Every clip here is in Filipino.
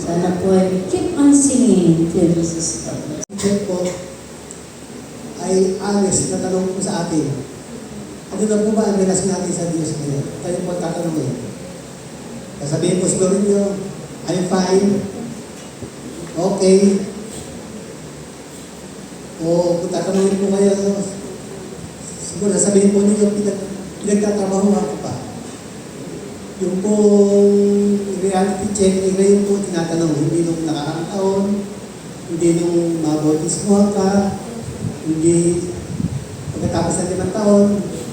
Sana po ay keep on singing till Jesus comes. Check po ay honest na tanong po sa atin. Ano na po ba ang relasyon natin sa Diyos ngayon? Tayo po tatanungin. Sasabihin po siguro ninyo, I'm fine, okay. O kung tatanungin po kayo, siguro sasabihin po ninyo, pinagtatrabahuhan ko pa. Yung pong reality check ay ngayon po tinatanong, hindi nung nakaraang taon, hindi nung mabautismo ka, hindi pagkatapos ng 5 taon,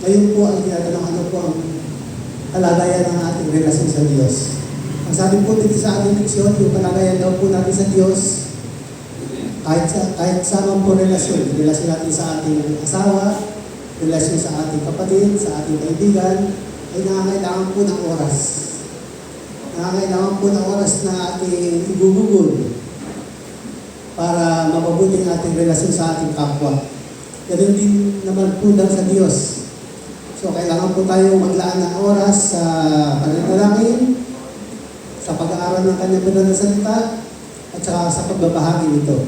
ngayon po ang tinatanong ano po ang kalagayan ng ating relasyon sa Diyos. Ang sabi po dito sa ating leksyon, yung kalagayan daw po natin sa Diyos, kahit sa po relasyon natin sa ating asawa, relasyon sa ating kapatid, sa ating kaibigan, ay nangangailangan po ng oras. Nangangailangan po ng oras na ating igugugol para mapabuti ang ating relasyon sa ating kapwa. Ganun din naman po daw sa Diyos. So, kailangan po tayo maglaan ng oras sa pananalangin, sa pag-aaral ng kanyang banal na salita, at saka sa pagbabahagi nito.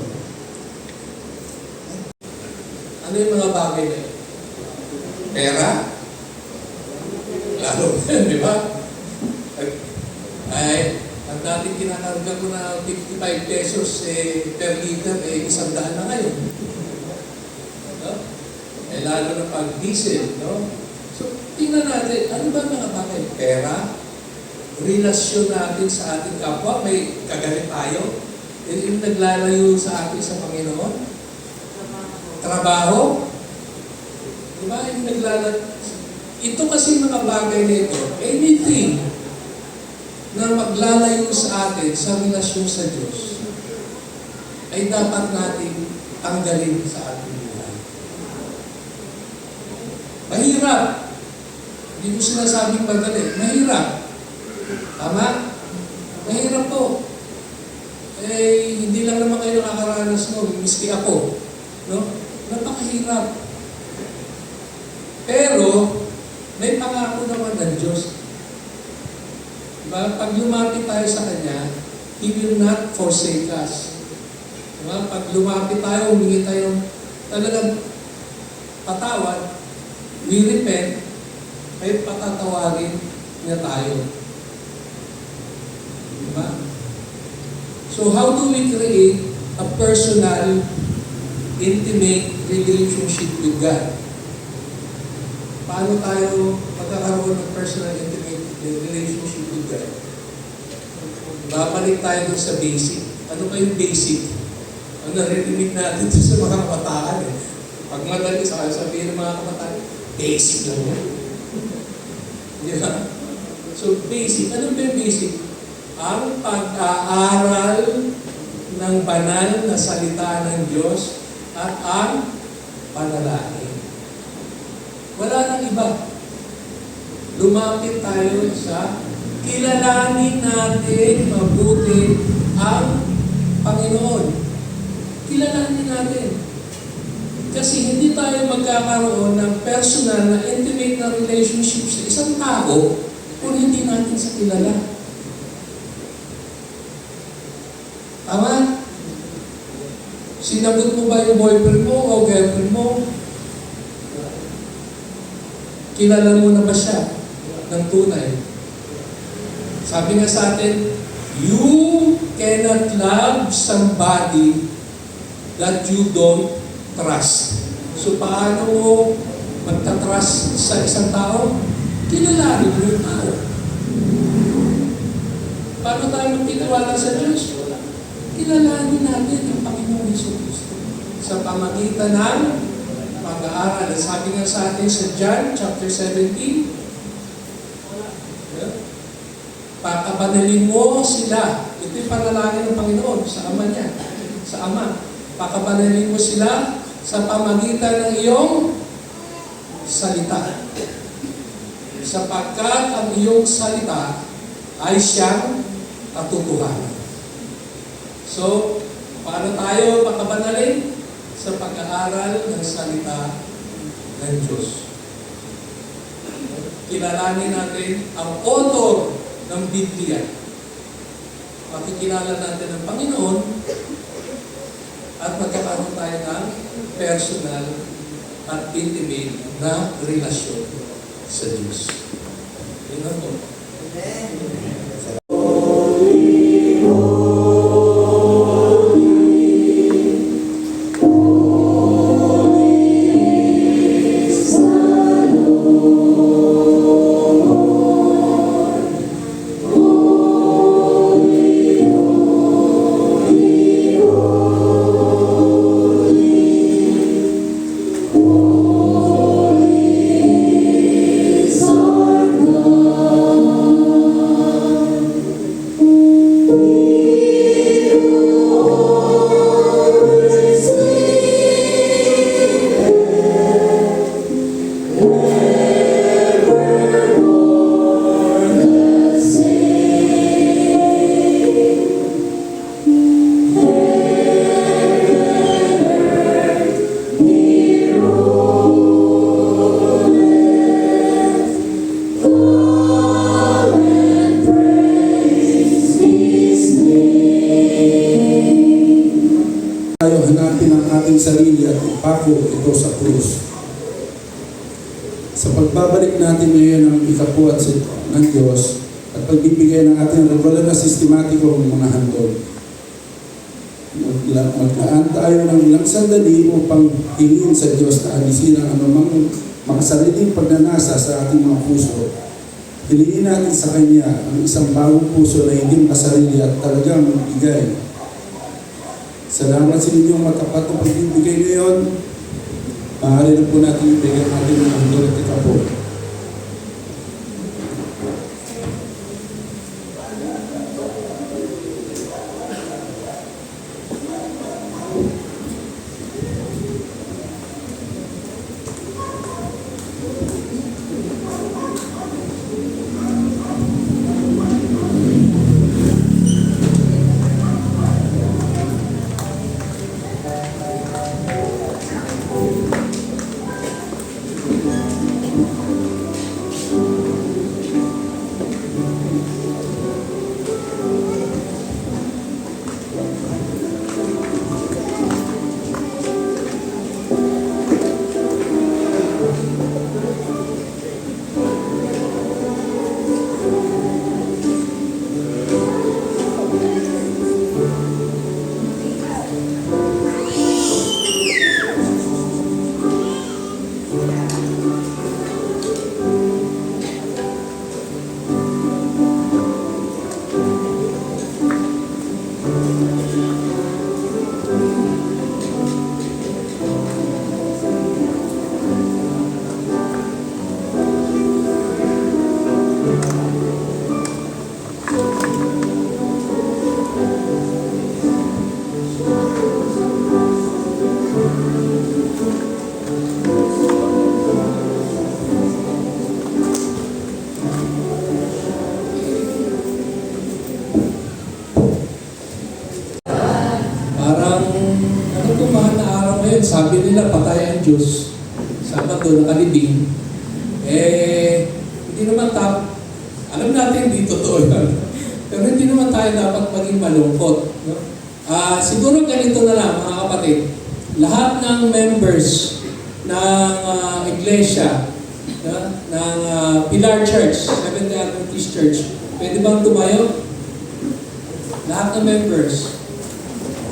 Ano yung mga bagay na yun? Pera? Lalo yan, di ba? Ay, ang dating kinakarga ko na 55 pesos per liter, 100 na ngayon. No? Lalo na pag diesel, no? So, tingnan natin, ano ba mga bagay? Pera? Relasyon natin sa ating kapwa, may kagalit tayo? Yung naglalayo sa atin sa Panginoon? Trabaho? Diba? Yung naglalayo. Ito kasi mga bagay na ito, anything na maglalayo sa atin sa relasyon sa Diyos, ay dapat natin tanggalin sa ating buhay. Mahirap. Hindi ko sinasabing madali. Mahirap. Tama? Mahirap po. Hindi lang naman kayo nakakaranas no, miski ako. No? Napakahirap. Pero, may pangako naman ng Diyos. Diba? Pag lumapit tayo sa Kanya, He will not forsake us. Diba? Pag lumapit tayo, humingi tayo talagang patawad, we repent, ay patatawarin niya tayo. Diba? So how do we create a personal, intimate relationship with God? Paano tayo magkakaroon ng personal, intimate relationship with God? Babalik tayo dun sa basic. Ano ba yung basic? Ang naririnig natin sa mga kabataan eh. Pag madali sa sabihin ng mga kabataan, basic lang yan. Di ba? So basic. Ano ba yung basic? Ang pag-aaral ng banal na salita ng Diyos at ang panalangin. Wala nang iba. Lumapit tayo sa kilalanin natin mabuti ang Panginoon. Kilalanin natin. Kasi hindi tayo magkakaroon ng personal na intimate na relationship sa isang tao kung hindi natin sa kilala. Tama? Sinagot mo ba yung boyfriend mo o girlfriend mo? Kilala mo na ba siya ng tunay? Sabi nga sa atin, you cannot love somebody that you don't trust. So paano mo magtatrust sa isang tao? Kilalanin mo yung tao. Paano tayo magtitiwala sa Diyos? Kilalanin natin ang Panginoon Jesucristo sa pamagitan ng pag-aaral. Sabi nga sa atin sa John chapter 17, pakabanalin mo sila. Ito yung panalangin ng Panginoon sa Ama niya. Sa Ama. Pakabanalin mo sila sa pamagitan ng iyong salita. Sapagkat ang iyong salita ay siyang katotohanan. So, paano tayo pakabanalin? Sa pag-aaral ng salita ng Diyos. Kilalanin natin ang author ng Biblia. makikilala natin ang Panginoon at magkakaroon tayo ng personal at intimate na relasyon sa Diyos. Yun ang po. Tayo hanapin ang ating sarili at ipako ito sa krus. Sa pagbabalik natin ngayon ng ikapuat ng Diyos at pagbibigay ng ating regular na sistematikong mga handog, maglaan tayo ng ilang sandali upang hingin sa Diyos na alisin ang anumang makasariling pagnanasa sa ating mga puso. Hilingin natin sa Kanya ang isang bagong puso na hindi makasarili at talagang magbigay. Salamat sa inyong matapat na pagbibigay ngayon. Maaari na po natin ibigay natin ng handog at ikapo. Sabi nila patay ang Diyos, Sabado nakalibing, hindi naman alam natin hindi totoo yan, pero hindi naman tayo dapat maging malungkot. No? Siguro ganito na lang mga kapatid, lahat ng members ng iglesia, ng Pilar Church, Seventh-day Adventist Church, pwede bang tumayo? Lahat ng members.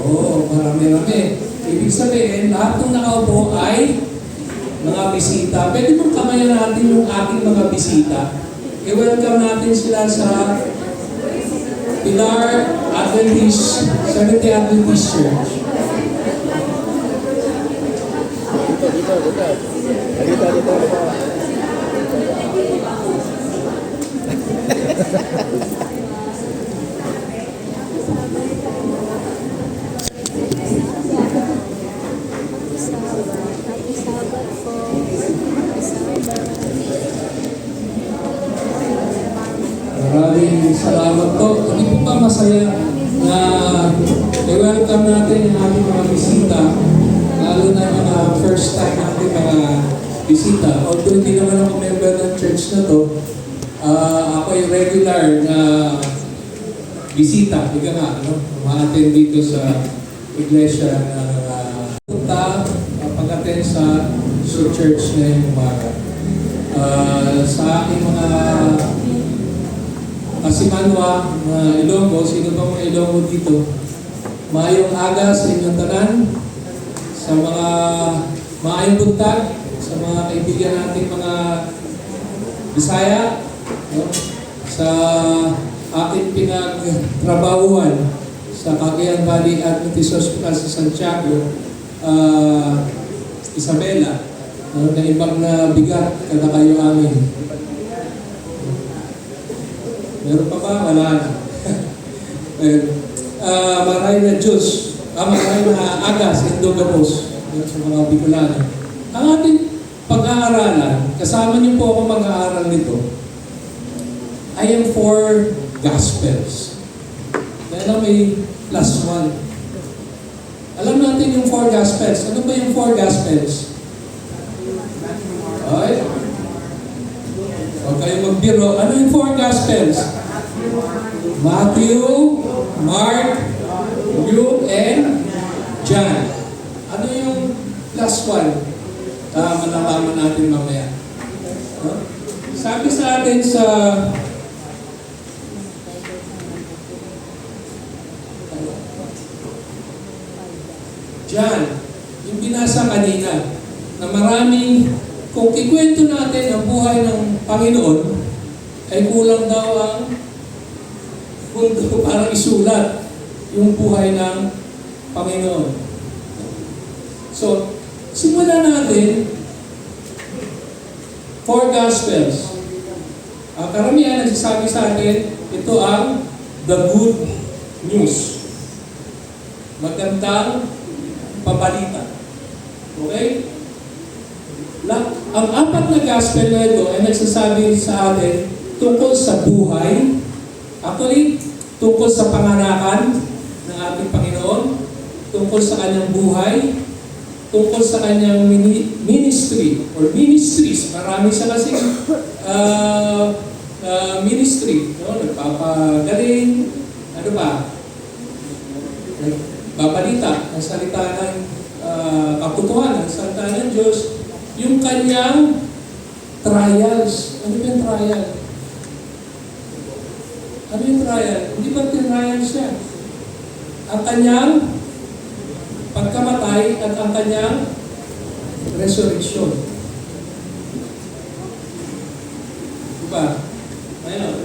Oo, marami-rami. Ibig sabihin, lahat ng nakaupo ay mga bisita. Pwede bang kamayan natin yung ating mga bisita? I-welcome natin sila sa Pilar Adventist, Seventh-day Adventist Church. Maraming salamat po. Hindi po ba masaya na i-welcome natin yung ating mga bisita, lalo na yung mga first time natin mga bisita. Although hindi naman ako member ng church na to, ako ay regular na bisita, ika nga, no? Ma-attend dito sa iglesia na punta, pag-attend sa church ngayong umaga. Sa aking mga kasimanwa, mga Ilonggo, sino ba mga Ilonggo dito? Maayong aga sa inyong tanan, sa mga maayong buntag, sa mga kaibigan nating mga Bisaya, no? Sa aking pinagtrabahuan sa Cagayan Valley Adventist Hospital sa Santiago, Isabela, no? Na ibang na bigat kada kayo amin. Meron pa ba? Wala na. Maray na Diyos, maray na aga sa Indogapos, sa mga Bicolano. Ang ating pag-aaralan, kasama niyo po ako mag-aaral nito, I am for Gospels. Dahil may +1. Alam natin yung 4 Gospels. Ano ba yung 4 Gospels? Ay, huwag kayong magbiro. Ano yung 4 Gospels? Matthew, Mark, Luke, and John. Ano yung +1? Malalaman natin mamaya. Sabi sa atin sa John, yung binasa kanina, na maraming, kung kikwento natin ang buhay ng Panginoon, ay kulang daw ang mundo para isulat yung buhay ng Panginoon. So, simulan natin 4 Gospels. Ang karamihan nagsasabi sa atin, ito ang the good news. Magandang pabalita. Okay? Ang 4 na Gospel na ito ay nagsasabi sa atin tungkol sa buhay, actually, tungkol sa panganakan ng ating Panginoon, tungkol sa kanyang buhay, tungkol sa kanyang ministry or ministries. Marami siya kasi ministry. No? Nagpapagaling, ano ba? Nagbabalita ng salita ng katotohanan, ng salita ng Diyos, yung kanyang trials. Ano yung trial? Ano yung trial? Hindi ba tinrial siya? Ang kanyang pagkamatay at ang kanyang resurrection. Diba? Ayun.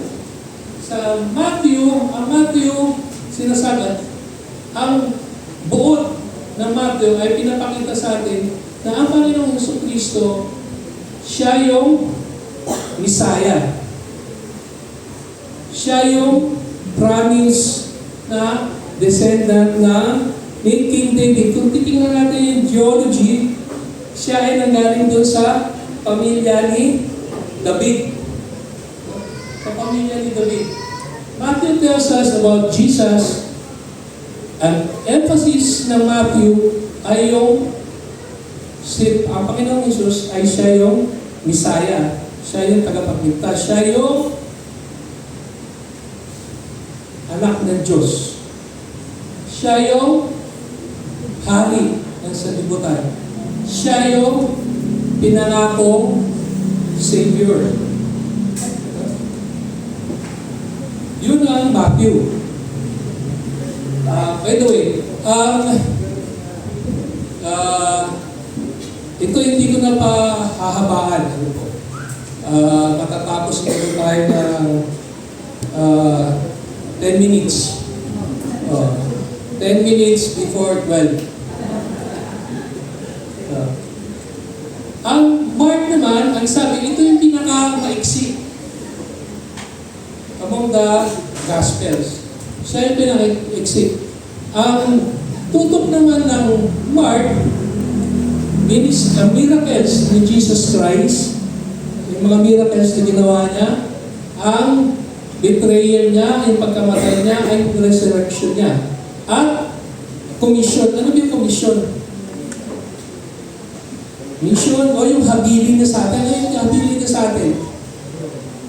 Sa ang Matthew, sinasabi, ang buod ng Matthew ay pinapakita sa atin na ang Panginoong Jesucristo, siya yung Messiah. Siya yung promise na descendant ni King David. Kung titingnan natin yung genealogy, siya ay nanggaling doon sa pamilya ni David. Sa pamilya ni David. Matthew tells us about Jesus. Ang emphasis ng Matthew ay yung ang Panginoong Jesus ay siya yung Messiah. Siya yung tagapagligtas. Siya yung anak ng Diyos. Siya yung hari ng sanlibutan. Siya yung pinangakong Savior. Yun ang Matthew. By the way, ito hindi ko na pa hahabaan. Matatapos na tayo ng 10 minutes. 10 minutes before 12. Ang Mark naman, ang sabi, ito yung pinaka-maiksi among the Gospels. Siya yung pinaka-maiksi. Ang tutok naman ng Mark, miracles ni Jesus Christ, yung mga miracles na ginawa niya, ang betrayal niya, yung pagkamatay niya, ay resurrection niya. At commission. Ano yung commission? Mission o yung habilin niya sa atin. Ano yung habilin niya sa atin?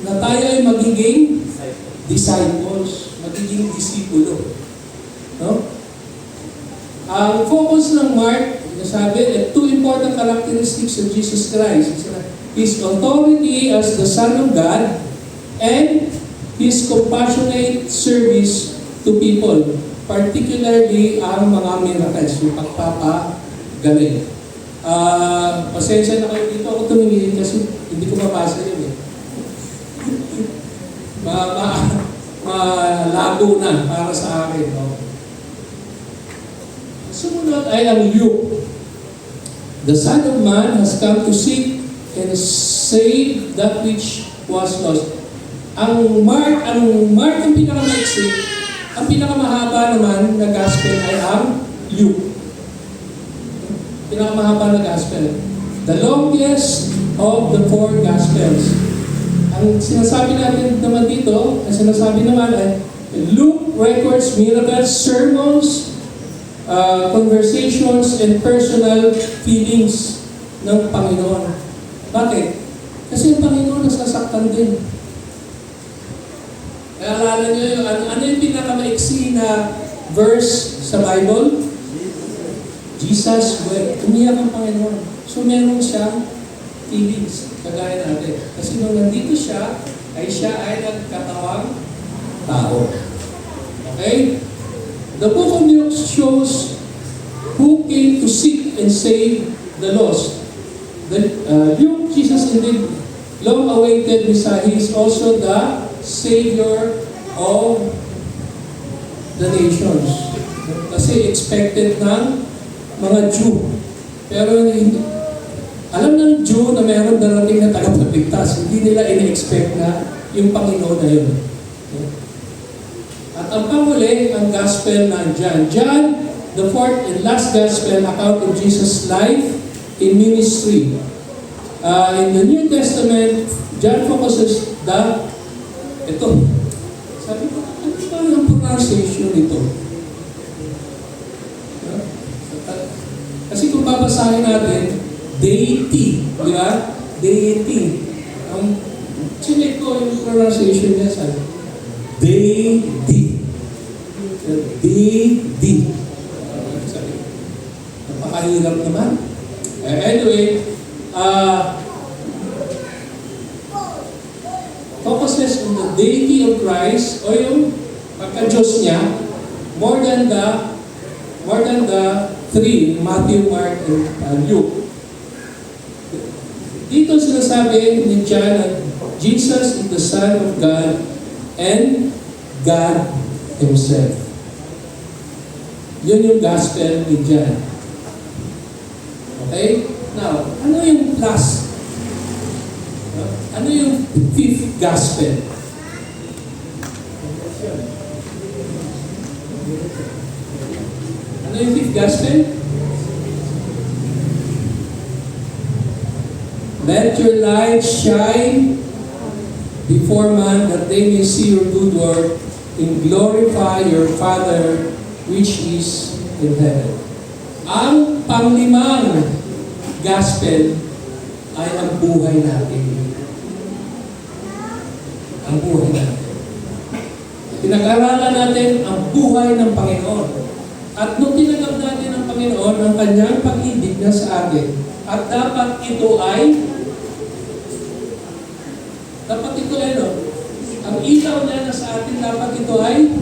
Na tayo ay magiging disciples. magiging disipulo. No? Ang focus ng Mark, sabi, two important characteristics of Jesus Christ. His authority as the Son of God and His compassionate service to people, particularly ang mga miracles, yung pagpapagaling. Pasensya na kayo dito ako tumingin kasi hindi ko mabasa yun eh. Malabo na para sa akin. No? Sumunod ay ang Luke. The Son of Man has come to seek and save that which was lost. Ang Mark ang pinakamaiksi, ang pinakamahaba naman na gospel ay ang Luke. Pinakamahaba na gospel. The longest of the four gospels. Ang sinasabi natin naman dito, ang sinasabi naman ay Luke records miracles, sermons, conversations, and personal feelings ng Panginoon. Bakit? Kasi ang Panginoon nasasaktan din. Kaya alala nyo yung, ano yung pinakamaiksi na verse sa Bible? Jesus wept. Umiyak ang Panginoon. So meron siyang feelings, kagaya natin. Kasi nung nandito siya ay nagkatawang tao. Okay? The book of Luke shows who came to seek and save the lost. Luke, Jesus indeed long-awaited Messiah. He is also the Savior of the nations. Kasi expected ng mga Jew. Pero alam ng Jew na mayroon darating na tagapagligtas. Hindi nila ina-expect na yung Panginoon na yun. At ang panghuli, ang gospel ng John. John, the fourth and last gospel account of Jesus' life in ministry. In the New Testament, John focuses ito. Sabi ko, ano ba yung pronunciation nito? Kasi kung babasahin natin, deity, di ba? Deity. Ang chinek ko yung pronunciation niya sa deity. Deity. Napakahirap naman. Anyway, focuses on the deity of Christ o yung pagka-Diyos niya more than the three, Matthew, Mark, and Luke. Dito sinasabi ni John na Jesus is the Son of God and God Himself. Yun yung gospel ni John. Okay? Now, ano yung plus? Ano yung fifth gospel? Ano yung fifth gospel? Let your light shine before man that they may see your good work and glorify your Father which is in heaven. Ang panglimang gospel ay ang buhay natin. Ang buhay natin. Pinag-aralan natin ang buhay ng Panginoon. At nung tinanggap natin ang Panginoon, ang kanyang pag-ibig na sa atin, at dapat ito ay ang ilaw na sa atin, dapat ito ay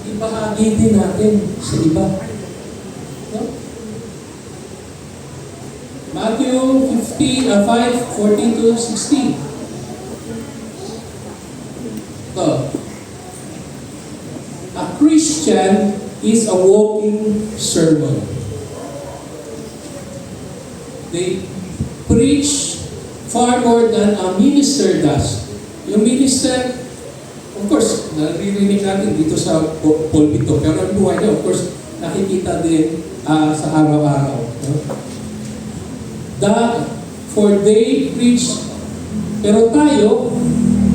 ibahagi din natin sa iba. No? Matthew 5:14-16. So, a Christian is a walking sermon. They preach far more than a minister does. Yung minister, of course, naririnig natin dito sa pulpito, pero ang buhay niya, of course, nakikita din sa araw-araw. No? For they preach, pero tayo,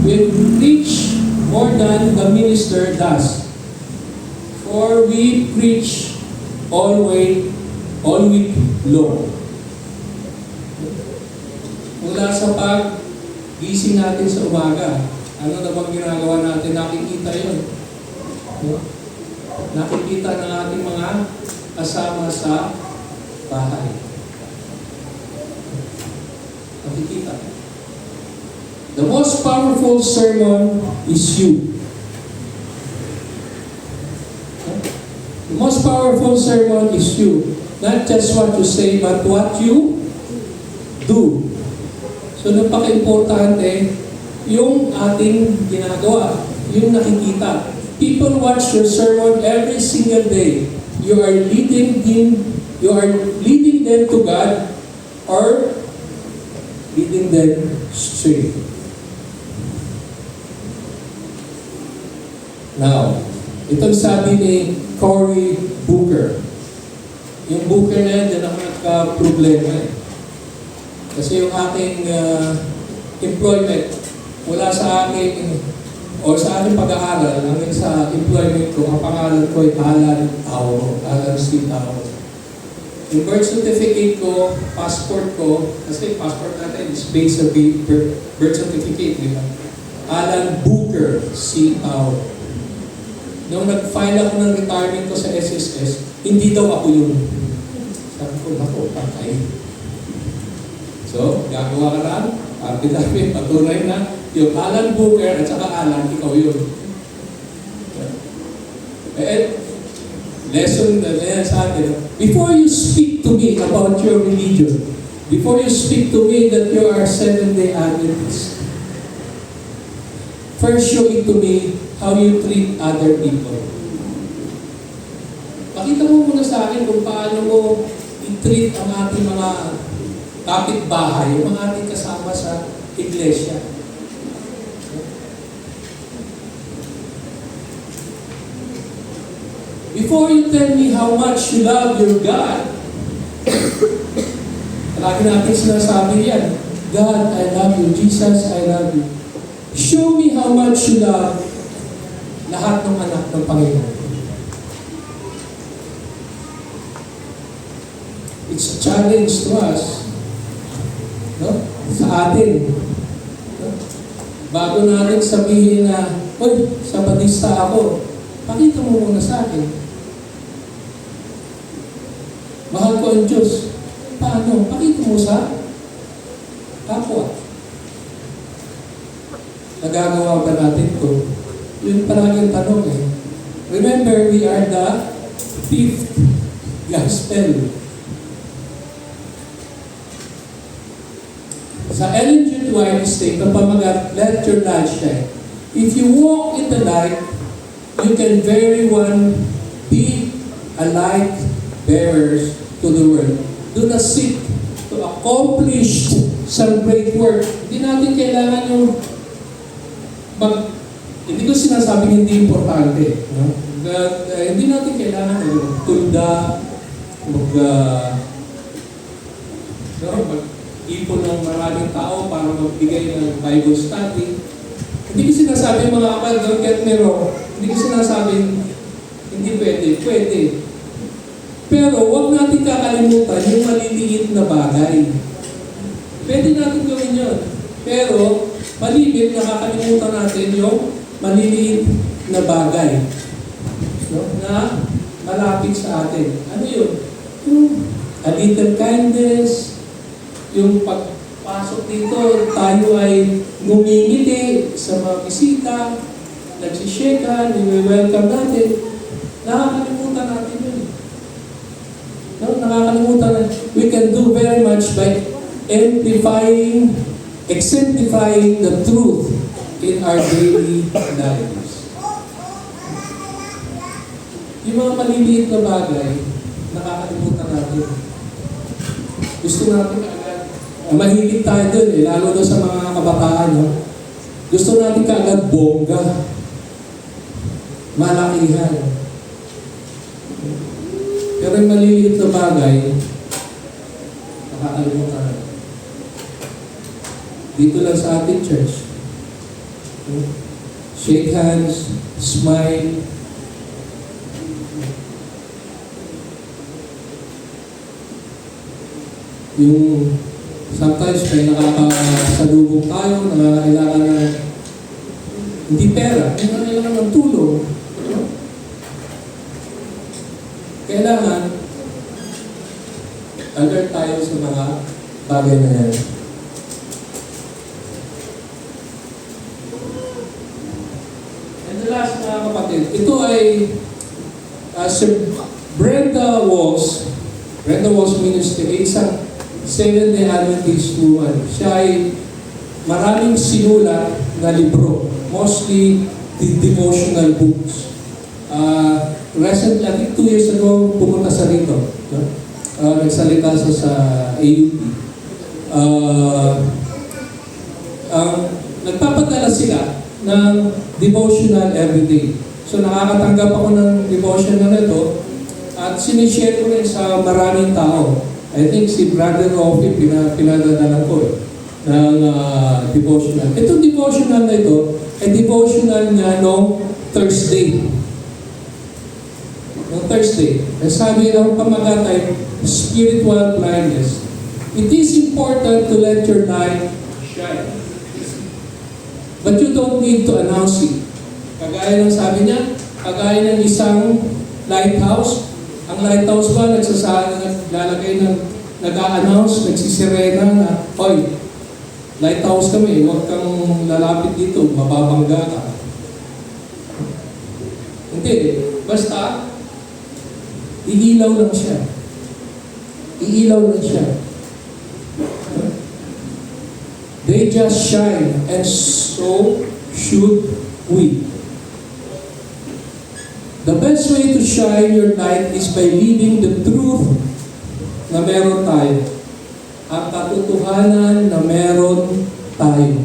we preach more than the minister does. For we preach all week long. Mula sa pag-gising natin sa umaga, ano na bang ginagawa natin? Nakikita yun. No? Nakikita ng ating mga kasama sa bahay. Nakikita. The most powerful sermon is you. The most powerful sermon is you. Not just what you say, but what you do. So, napaka-importante yung ating ginagawa, yung nakikita. People watch your sermon every single day. You are leading them to God or leading them straight. Now, itong sabi ni Cory Booker. Yung Booker na yan, dyan ako nagka-problema eh. Kasi yung aking employment, wala sa aking, o sa aking pag-aaral, hanggang sa employment ko, ang pangalan ko ay Alan Tauro, Alan C. Tauro. Yung birth certificate ko, passport ko, kasi passport natin is based sa birth certificate, di ba? Alan Booker C. Tauro. Nung nag-file ako ng retirement ko sa SSS, hindi daw ako yun. Sabi ko, naku, patay. So, gagawa ka lang, parte namin, patunay na, yung Alan Booker at saka Alan, ikaw yun. Lesson na yan sa atin, before you speak to me about your religion, before you speak to me that you are Seventh-day Adventist, first show it to me how you treat other people. Pakita mo muna sa akin kung paano mo i-treat ang ating mga kapitbahay, yung mga ating kasama sa iglesia. Before you tell me how much you love your God, lagi natin sinasabi yan, God, I love you. Jesus, I love you. Show me how much you love lahat ng anak ng Panginoon. It's a challenge to us. No? Sa atin. No? Bago natin sabihin na, "Uy, Sabatista ako," pakita mo muna sa akin. Mahal ko ang Diyos. Paano? Pakita mo sa kapwa. Nagagawa ba natin ito? Yun palagi ang tanong eh. Remember, we are the fifth gospel. Sa Ellen G. White State, ang pamagat, let your light shine. If you walk in the light, you can very well be a light bearers to the world. Do not seek to accomplish some great work. Hindi natin kailangan yung hindi ko sinasabing hindi importante. No? But, hindi natin kailangan magtunda, mag-ipon ng maraming tao para magbigay ng Bible study. Hindi ko sinasabing mga kapal, don't get me wrong. Hindi ko sinasabing hindi pwede. Pwede. Pero huwag natin kakalimutan yung maliliit na bagay. Pwede natin gawin yun. Pero malibit, nakakalimutan natin yung maliliit na bagay, no, na malapit sa atin. Ano yun? Yung a little kindness, yung pagpasok dito, tayo ay ngumingiti sa mga bisita, nagsishakean, i-welcome natin. Nakakalimutan natin yun. No, nakakalimutan natin. We can do very much by exemplifying the truth in our daily lives. Yung mga maliliit na bagay, nakakalimutan natin. Gusto natin agad, mahilig tayo dun eh, lalo na sa mga kabataan. No? Gusto natin kaagad bongga, malakihan. Pero yung maliliit na bagay, nakakalimutan natin. Dito lang sa ating church. Shake hands, smile. Yung sometimes may nakakasalubong tayo, nakakailangan na hindi pera, kailangan ng tulong. Kailangan alert tayo sa mga bagay na yan. And the last, mga kapatid, ito ay si Brenda Walls Ministry, isang Seventh-day Adventist woman. Siya ay maraming sinulat na libro, mostly devotional books. Recently, I think 2 years ago, pumunta sa rito. No? Nagsalita siya sa AUP. Nagpapadala sila ng devotional everyday. So nakakatanggap ako ng devotional na ito at sinishare ko rin sa maraming tao. I think si Brother Rocky pinadadala ko ng devotional. Itong devotional na ito ay devotional niya noong Thursday. Sabi ng pamagatay, spiritual blindness. It is important to let your light shine. But you don't need to announce it. Kagaya ng sabi niya, kagaya ng isang lighthouse. Ang lighthouse ba, naglalagay ng nag-a-announce, nagsisirena na, "Hoy, lighthouse kami, huwag kang lalapit dito, mababangga ka." Hindi, basta, iilaw lang siya. They just shine, and so should we. The best way to shine your light is by living the truth na meron tayo. Ang katotohanan na meron tayo.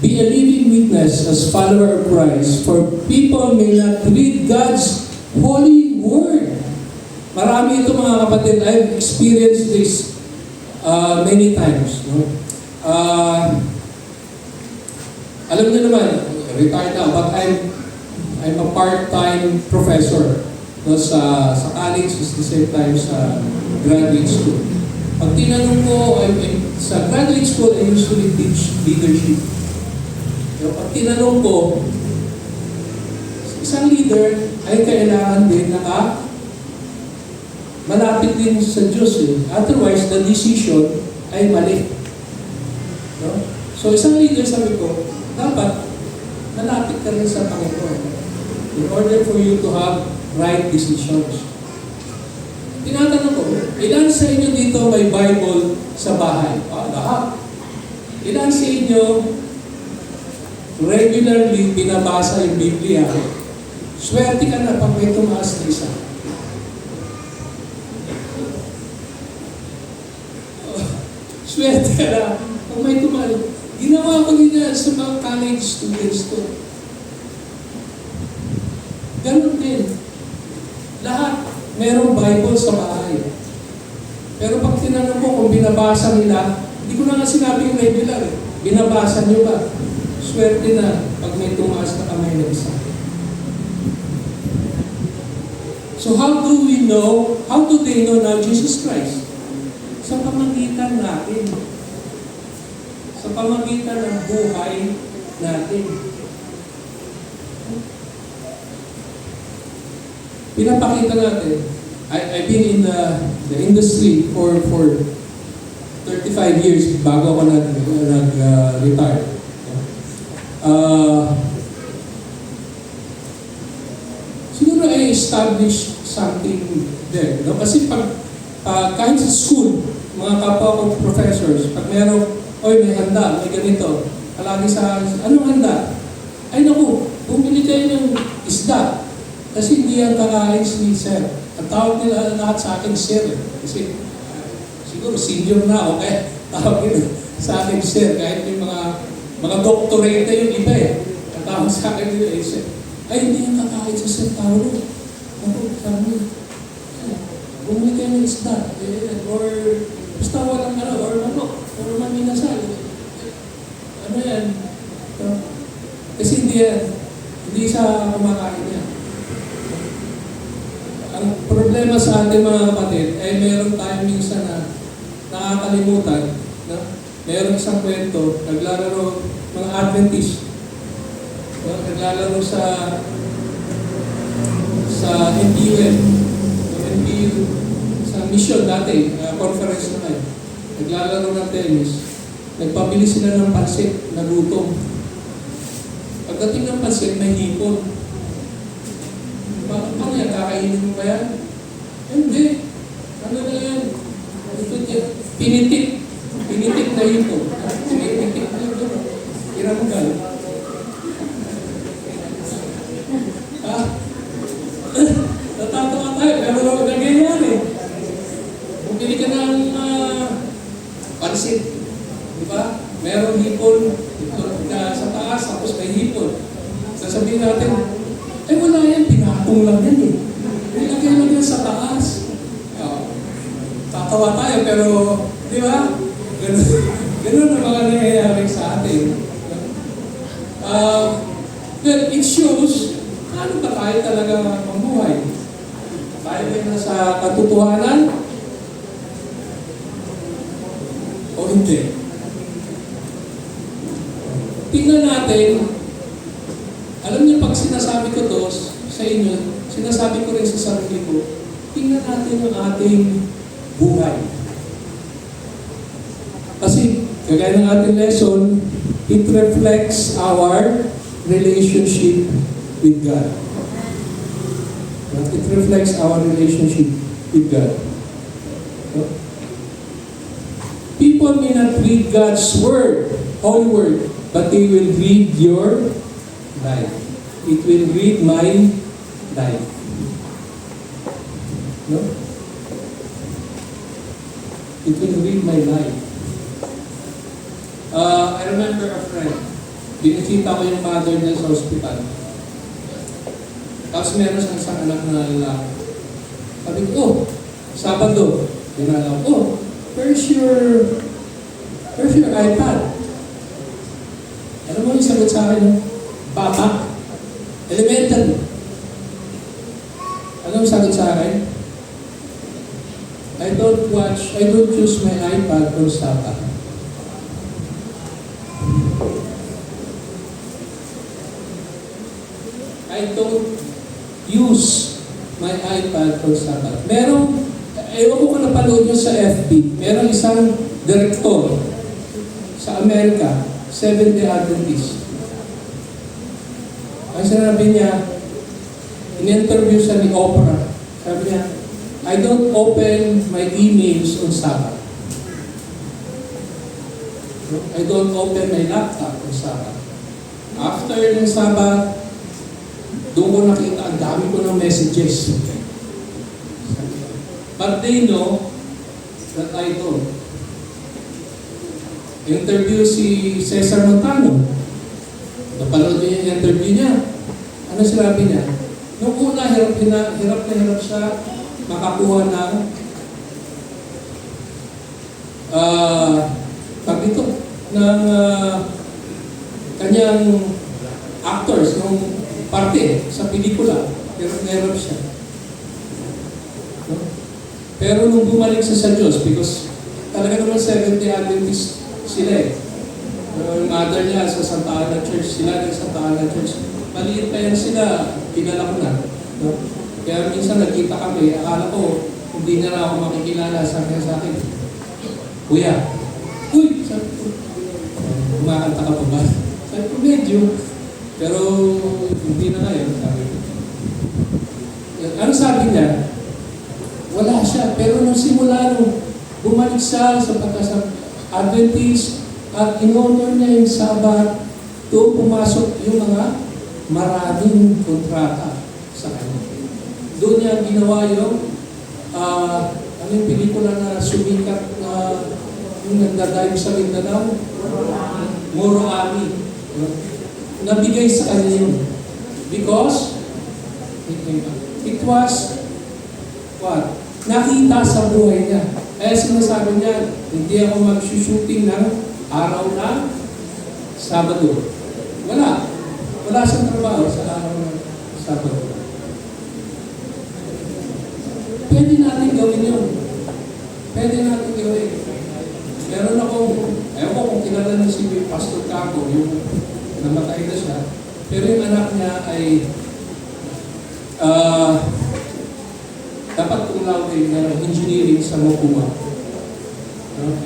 Be a living witness as follower of Christ, for people may not read God's holy word. Marami ito, mga kapatid. I've experienced this many times. No? Alam niyo naman, retired na, but I'm a part-time professor, no, sa college, at the same time sa graduate school. Pag tinanong ko, sa graduate school, I usually teach leadership. So, pag tinanong ko, isang leader ay kailangan din malapit din sa Diyos. Otherwise, the decision ay mali. No? So, isang leader, sabi ko, dapat malapit ka rin sa Panginoon in order for you to have right decisions. Tinatanong ko, ilan sa inyo dito may Bible sa bahay? Lahat. Ilan sa inyo regularly binabasa yung Biblia? Swerte ka na pag may tumaas na isa. Swerte ka na pag may tumaas. Ginawa ko din yan sa mga college students to. Ganun din. Lahat merong Bible sa bahay. Pero pag tinanong ko kung binabasa nila, hindi ko na nga sinabing regular. Binabasa nyo ba? Swerte na pag may tumaas na kamay ng isa. So how do they know now Jesus Christ? Sa pamagitan natin. Sa pamagitan ng buhay natin. Pinapakita natin. I've been in the industry for 35 years bago ako nag-retire. Siguro I established something there. No? Kasi kahit sa school, mga kapwa ko professors, pag merong, may handa, may ganito, palagi sa, anong handa? Ay naku, bumili kayo ng isda. Kasi hindi yan kakain si Sir. Ang tawag nila lahat sa akin Sir. Kasi siguro senior na ako, kaya tawag nila sa akin Sir. Kahit may mga doctorate na yung iba eh. Ang tawag sa akin nila Sir. Ay, hindi yan kakain si Sir Paulo. Naku, sabi nila, bumili kayo ng isda. Or basta walang or or maminasal. Ano yan? Kasi hindi sa kumakain yan. Ang problema sa ating mga kapatid ay meron tayong minsan na nakakalimutan na meron isang kwento, naglalaro mga Adventist. Naglalaro sa sa NPUM. Sa NPU, sa mission dati, conference na kayo. Naglalaro ng tennis. Nagpabili sila ng pansit na luto. Pagdating ng pansit, may hipon. Bakit ano yan? Kakainin mo ba yan? Hindi. Ano na yan? Ito yan. Pinitik. Pinitik na hipon. Pinitik na hipon. Iranggal. Natatawa tayo, pero nangyayari. Bumili ka ng pansit. Di ba? Merong hipon sa taas, tapos may hipon. Sasabihin natin, wala yan, pinatong lang yan eh. Nilagay lang yan sa taas. Tatawa tayo, pero, di ba? Ganun ang mga nangyayari sa atin. Well, it shows, paano ba tayo talaga mamuhay? Tayo ba nasa katotohanan? O hindi? Tingnan natin, alam niyo pag sinasabi ko to sa inyo, sinasabi ko rin sa sarili ko, tingnan natin ang ating buhay. Kasi, kagaya ng ating lesson, it reflects our relationship with God. It reflects our relationship with God. People may not read God's word, Holy Word, but they will read your life. It will read my life. No? It will read my life. I remember a friend. Binisita ko yung mother niya sa hospital. Tapos meron siyang isang anak na lalaki. Sabi ko, Sabado. Dinalaw ko, where's your iPad? Alam mo yung sagot sa akin? Baba. Elementary. Alam mo yung sagot sa akin? I don't use my iPad on Sabbath. I don't use my iPad on Sabbath. Merong, ewan ko kung napanood nyo sa FB, merong isang direktor sa Amerika, Seventh-day Adventist. Ang sinabi niya, in-interview siya ni Oprah. Sabi niya, I don't open my emails on Sabbath. I don't open my laptop on Sabbath. After ng Sabbath, doon ko nakita, ang dami ko ng messages. But they know that I don't. Interview si Cesar Montano. Napanood niyo yung interview niya. Ano sinabi niya? Noong una, hirap na hirap siya makakuha ng kanyang actors ng parte sa pelikula. Hirap siya. No? Pero nung bumalik siya sa Diyos, because talaga naman Seventh-day Adventist sila eh. Yung mother niya sa Santa Ana Church, sila ng Santa Ana Church. Maliit pa yan sila, kilala ko na. No? Kaya minsan nagkita kami, akala ko, hindi na ako makikilala sa akin. Kuya, uy! Sabi ko, kumakanta ka pa ba? Sabi ko, medyo. Pero hindi na ngayon, sabi ko. Ano sabi niya? Wala siya. Pero nung simula nung bumalik siya sa pagka-Adventist at in-honor niya yung Sabbath, doon pumasok yung mga maraming kontrata sa kanya. Doon niya ginawa yung yung pelikula na sumikat na yung nagdadive sa Mindanao, Moro Ami. Nabigay sa kanya yun. Because it was what? Nakita sa buhay niya. Kaya sinasabi niya, hindi ako mag-shooting ng araw na Sabado. Wala. Wala siyang trabaho sa araw na Sabado. Pwede natin gawin yun. Pwede natin gawin. Meron akong, ayaw ko kung kilala niyo si Pastor Caco, yung namatay na siya, pero yung anak niya ay dapat cum laude ng engineering sa Mokuma.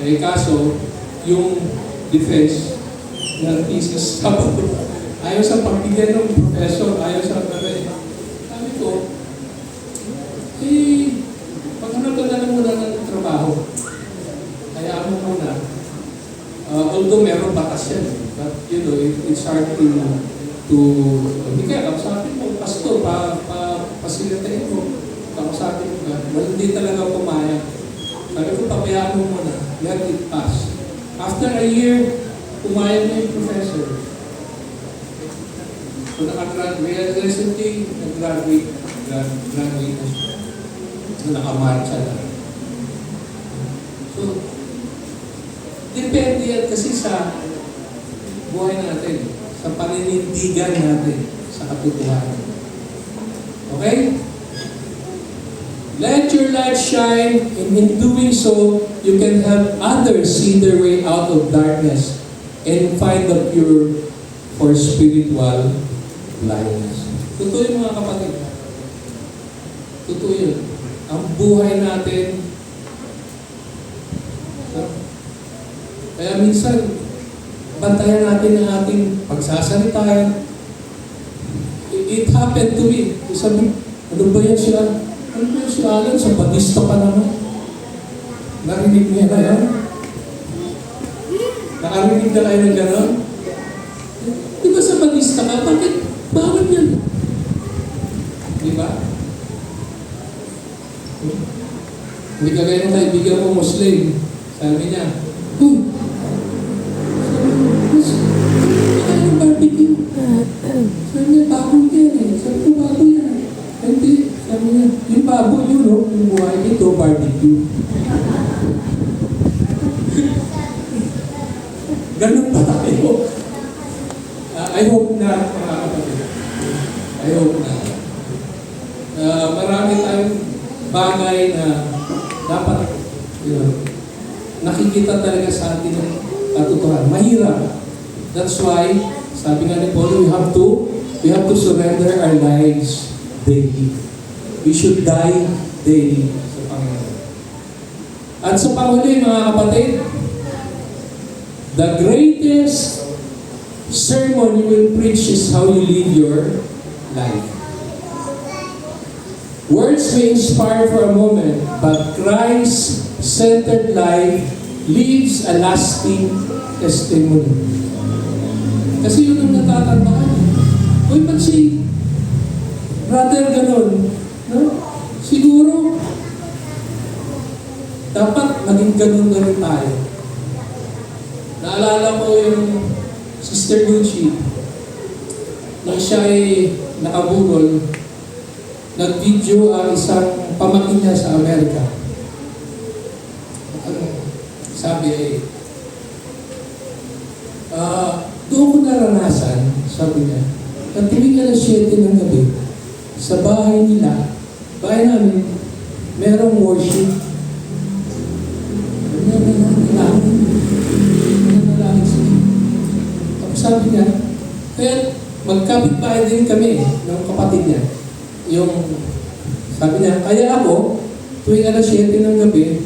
Eh kaso, yung defense ng thesis ayaw sa pagbigyan ng professor, ayaw sa pare. Sabi ko, paghanap ka na muna ng trabaho. Hayaan mo muna. Although meron batas yan, but you know, it's hard to hindi kaya, kausapin mo, pastor, pasilitahin mo, kausapin mo ka. Well, hindi talaga pumayag. Sabi ko, papayaan mo muna, let it pass. After a year, pumayag na yung professor. So, nakagraduate, recently, nag-graduate na siya. Nakamarcha na. So, depende yan kasi sa buhay natin, sa paninindigan natin sa katotohanan. Okay? Let your light shine, and in doing so, you can help others see their way out of darkness and find the cure for spiritual blindness. Totoo yun mga kapatid. Totoo yun. Ang buhay natin, kaya minsan, bantayan natin ang ating pagsasalita. It happened to me. Sabi, ano ba yan siya? Ano ba yan si Alan? Sa Batista pa naman. Narinig niya na yan? Nakarinig na kayo ng gano'n? Di ba sa Batista ka? Bakit? Bawal yan? Di ba? Hindi ka gaya ng kaibigan mo Muslim. Sabi niya, barbecue. Sabi niya, baboy yan eh. Sabi ko, baboy yan. Hindi. Sabi niya, yung baboy yun, no? Yung buhay ito, barbecue. Ganun pa tayo. I hope na, mga kapatid. I hope na. Marami tayong bagay na dapat, nakikita talaga sa atin ng katotohanan. Mahirap. That's why, sabi nga ni Paul, we have to surrender our lives daily. We should die daily sa Panginoon. At sa panghuli, mga kapatid, the greatest sermon you will preach is how you live your life. Words may inspire for a moment, but Christ-centered life leaves a lasting testimony. Kasi yun ang natatandaan. Uy, pag si brother ganun, no? Siguro, dapat maging ganun na rin tayo. Naalala ko yung Sister Gucci, nang siya ay nakabugol, nag-video ang isang pamangkin niya sa Amerika. Sabi doon ko naranasan, sabi niya, na tuwing alas 7 ng gabi, sa bahay nila, bahay namin, merong worship. Nanalangin sila. Tapos sabi niya, kaya magkapit-bahay din kami ng kapatid niya. Yung, sabi niya, kaya ako, tuwing alas 7 ng gabi,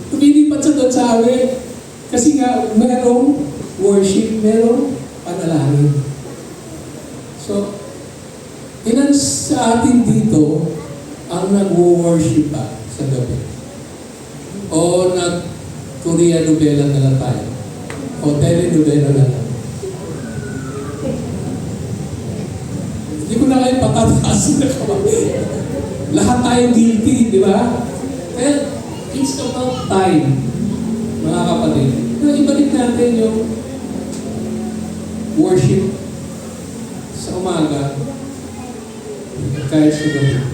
lumilipat sa doon sa amin. Kasi nga, merong worship, merong panalangin. So, ilan sa atin dito ang nag-worship pa sa gabi? O nag-Korea novela na lang tayo? O telenovela na lang? Hindi ko na kayo patatasin na kapatid. Lahat tayo guilty, di ba? Kaya, it's about time, mga kapatid. Na ibalik natin yung worship sa umaga kahit sa gabi.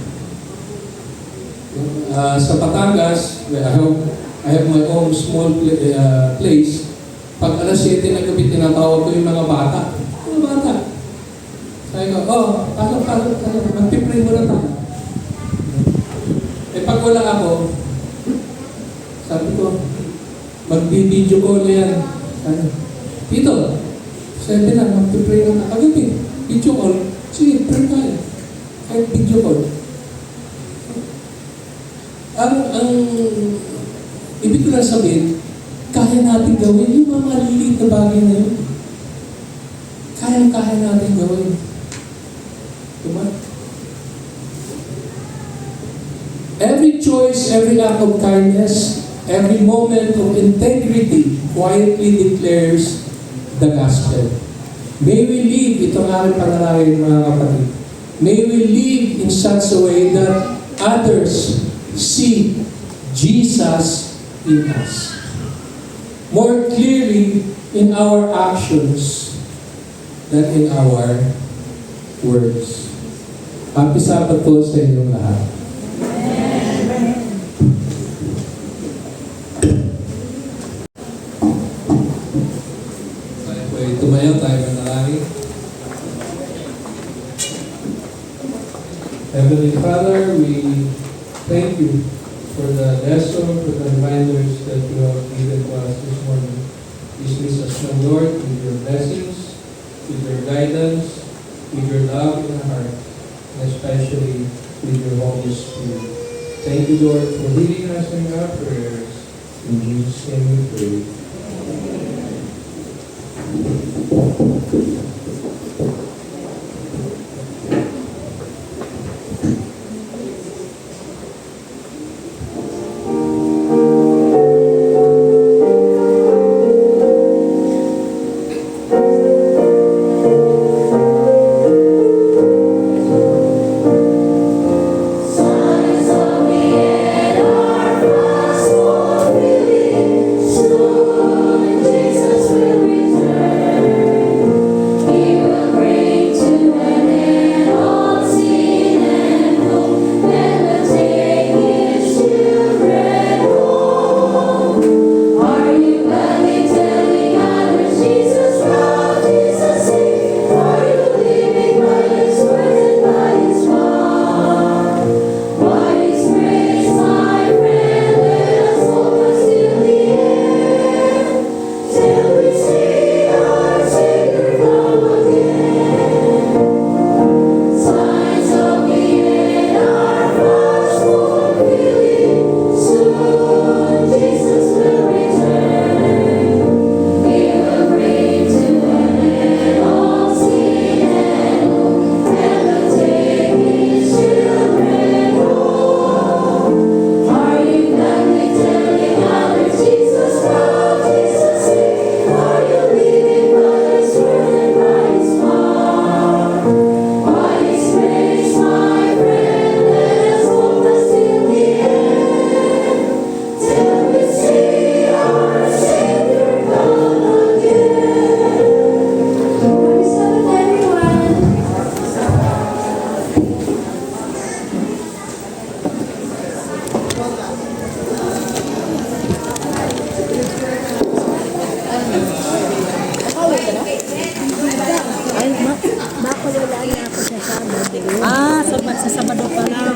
Sa Batangas, I have my own small place. Pag alas 7 na gabi, tinatawag ko yung mga bata. Mga bata. Sabi ko, pasok. Magpipray mo na tayo. Eh pag wala ako, sabi ko, magbi-video call yan. Dito, 7 na, magpipray na. Agabi, video call. Sige, pray tayo. Kahit video call. Ang ibig ko lang sabihin, kaya natin gawin yung mga maliliit na bagay na yun. Kaya natin gawin. Diba? Every choice, every act of kindness, every moment of integrity quietly declares the gospel. May we live, itong aking panalangin mga kapatid, may we live in such a way that others see Jesus in us. More clearly in our actions than in our words. Happy Sabbath po sa inyong lahat. Tayo po ay tumayo, tayo manalangin. Heavenly Father, we thank you for the lesson, for the reminders that you have given to us this morning. Dismiss us now, Lord, with your blessings, with your guidance, with your love in our heart, and especially with your Holy Spirit. Thank you, Lord, for leading us in our prayers. In Jesus' name we pray. Sa Sabado pa lang.